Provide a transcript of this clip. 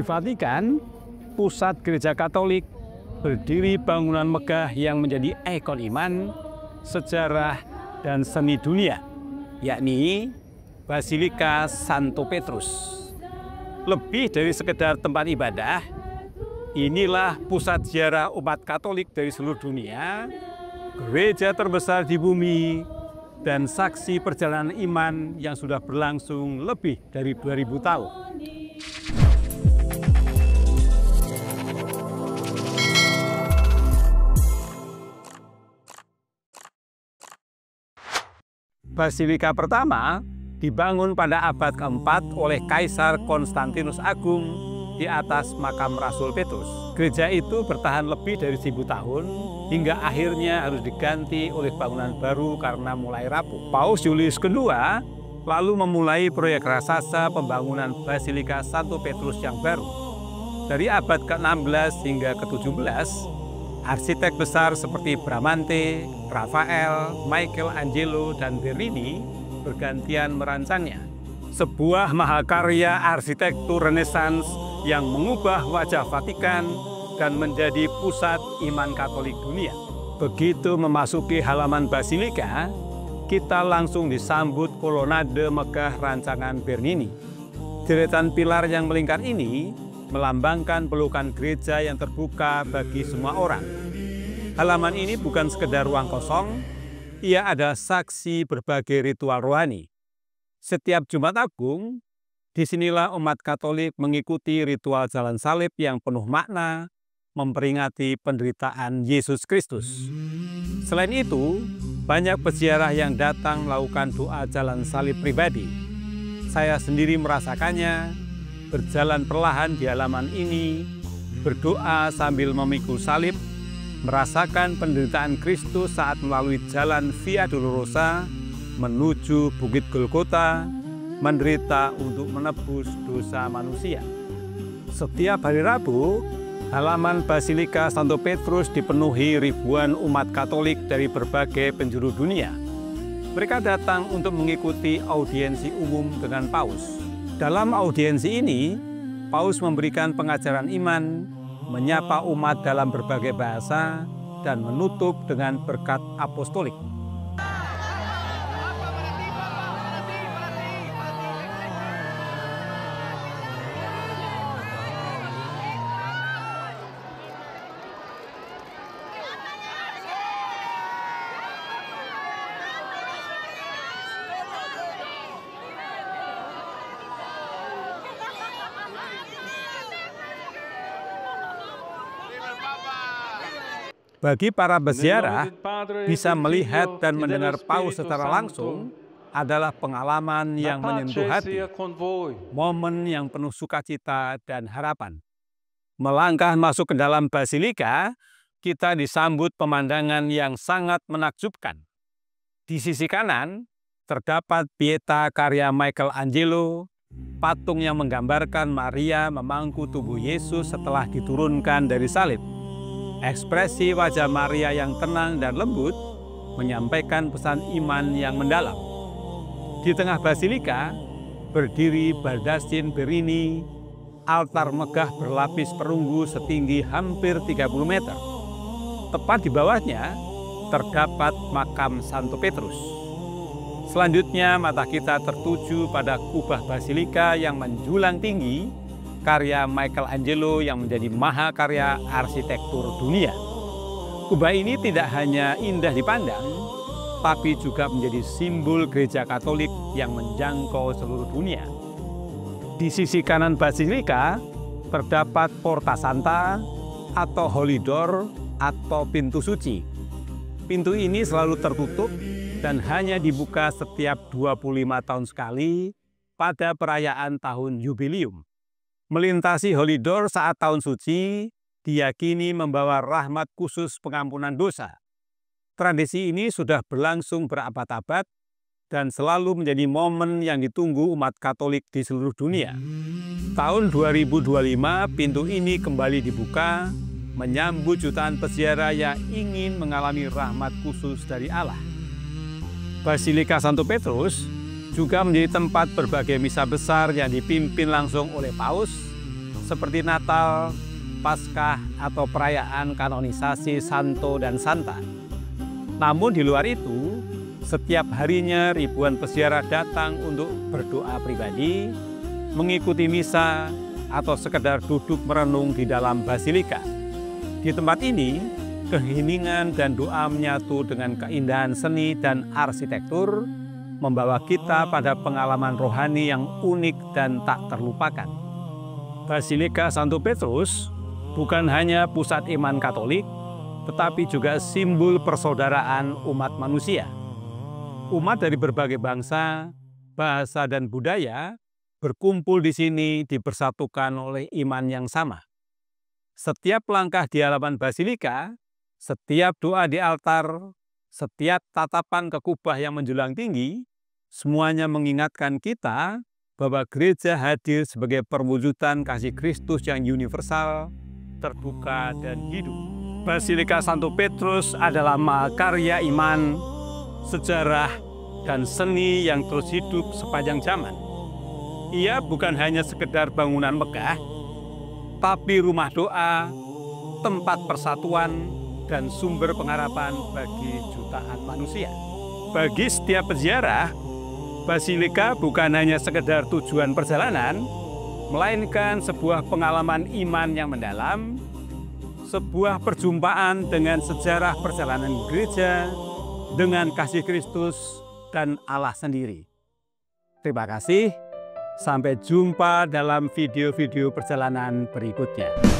Di Vatikan, pusat gereja Katolik, berdiri bangunan megah yang menjadi ikon iman, sejarah, dan seni dunia, yakni Basilika Santo Petrus. Lebih dari sekedar tempat ibadah, inilah pusat ziarah umat Katolik dari seluruh dunia, gereja terbesar di bumi, dan saksi perjalanan iman yang sudah berlangsung lebih dari 2000 tahun. Basilika pertama dibangun pada abad keempat oleh Kaisar Konstantinus Agung di atas makam Rasul Petrus. Gereja itu bertahan lebih dari 1000 tahun hingga akhirnya harus diganti oleh bangunan baru karena mulai rapuh. Paus Julius II lalu memulai proyek raksasa pembangunan Basilika Santo Petrus yang baru. Dari abad ke-16 hingga ke-17, arsitek besar seperti Bramante, Rafael, Michelangelo, dan Bernini bergantian merancangnya. Sebuah mahakarya arsitektur Renaissance yang mengubah wajah Vatikan dan menjadi pusat iman Katolik dunia. Begitu memasuki halaman Basilika, kita langsung disambut kolonade megah rancangan Bernini. Deretan pilar yang melingkar ini melambangkan pelukan gereja yang terbuka bagi semua orang. Halaman ini bukan sekedar ruang kosong, ia ada saksi berbagai ritual rohani. Setiap Jumat Agung, disinilah umat Katolik mengikuti ritual jalan salib yang penuh makna, memperingati penderitaan Yesus Kristus. Selain itu, banyak peziarah yang datang melakukan doa jalan salib pribadi. Saya sendiri merasakannya, berjalan perlahan di halaman ini, berdoa sambil memikul salib, merasakan penderitaan Kristus saat melalui jalan Via Dolorosa menuju Bukit Golgota, menderita untuk menebus dosa manusia. Setiap hari Rabu, halaman Basilika Santo Petrus dipenuhi ribuan umat Katolik dari berbagai penjuru dunia. Mereka datang untuk mengikuti audiensi umum dengan Paus. Dalam audiensi ini, Paus memberikan pengajaran iman, menyapa umat dalam berbagai bahasa, dan menutup dengan berkat apostolik. Bagi para peziarah, bisa melihat dan mendengar Paus secara langsung adalah pengalaman yang menyentuh hati, momen yang penuh sukacita dan harapan. Melangkah masuk ke dalam Basilika, kita disambut pemandangan yang sangat menakjubkan. Di sisi kanan, terdapat Pieta karya Michelangelo, patung yang menggambarkan Maria memangku tubuh Yesus setelah diturunkan dari salib. Ekspresi wajah Maria yang tenang dan lembut menyampaikan pesan iman yang mendalam. Di tengah Basilika berdiri baldasin Bernini, altar megah berlapis perunggu setinggi hampir 30 meter. Tepat di bawahnya terdapat makam Santo Petrus. Selanjutnya mata kita tertuju pada kubah Basilika yang menjulang tinggi, karya Michelangelo yang menjadi mahakarya arsitektur dunia. Kubah ini tidak hanya indah dipandang, tapi juga menjadi simbol gereja Katolik yang menjangkau seluruh dunia. Di sisi kanan Basilika terdapat Porta Santa atau Holy Door atau pintu suci. Pintu ini selalu tertutup dan hanya dibuka setiap 25 tahun sekali pada perayaan tahun Jubileum. Melintasi Holy Door saat tahun suci diyakini membawa rahmat khusus pengampunan dosa. Tradisi ini sudah berlangsung berabad-abad dan selalu menjadi momen yang ditunggu umat Katolik di seluruh dunia. Tahun 2025 pintu ini kembali dibuka, menyambut jutaan peziarah yang ingin mengalami rahmat khusus dari Allah. Basilika Santo Petrus juga menjadi tempat berbagai misa besar yang dipimpin langsung oleh Paus, seperti Natal, Paskah, atau perayaan kanonisasi Santo dan Santa. Namun di luar itu, setiap harinya ribuan peziarah datang untuk berdoa pribadi, mengikuti misa, atau sekedar duduk merenung di dalam basilika. Di tempat ini, keheningan dan doa menyatu dengan keindahan seni dan arsitektur, membawa kita pada pengalaman rohani yang unik dan tak terlupakan. Basilika Santo Petrus bukan hanya pusat iman Katolik, tetapi juga simbol persaudaraan umat manusia. Umat dari berbagai bangsa, bahasa, dan budaya berkumpul di sini dipersatukan oleh iman yang sama. Setiap langkah di halaman basilika, setiap doa di altar, setiap tatapan ke kubah yang menjulang tinggi, semuanya mengingatkan kita bahwa gereja hadir sebagai perwujudan kasih Kristus yang universal, terbuka, dan hidup. Basilika Santo Petrus adalah mahakarya iman, sejarah, dan seni yang terus hidup sepanjang zaman. Ia bukan hanya sekedar bangunan megah, tapi rumah doa, tempat persatuan, dan sumber pengharapan bagi jutaan manusia. Bagi setiap peziarah, basilika bukan hanya sekedar tujuan perjalanan, melainkan sebuah pengalaman iman yang mendalam, sebuah perjumpaan dengan sejarah perjalanan gereja, dengan kasih Kristus dan Allah sendiri. Terima kasih, sampai jumpa dalam video-video perjalanan berikutnya.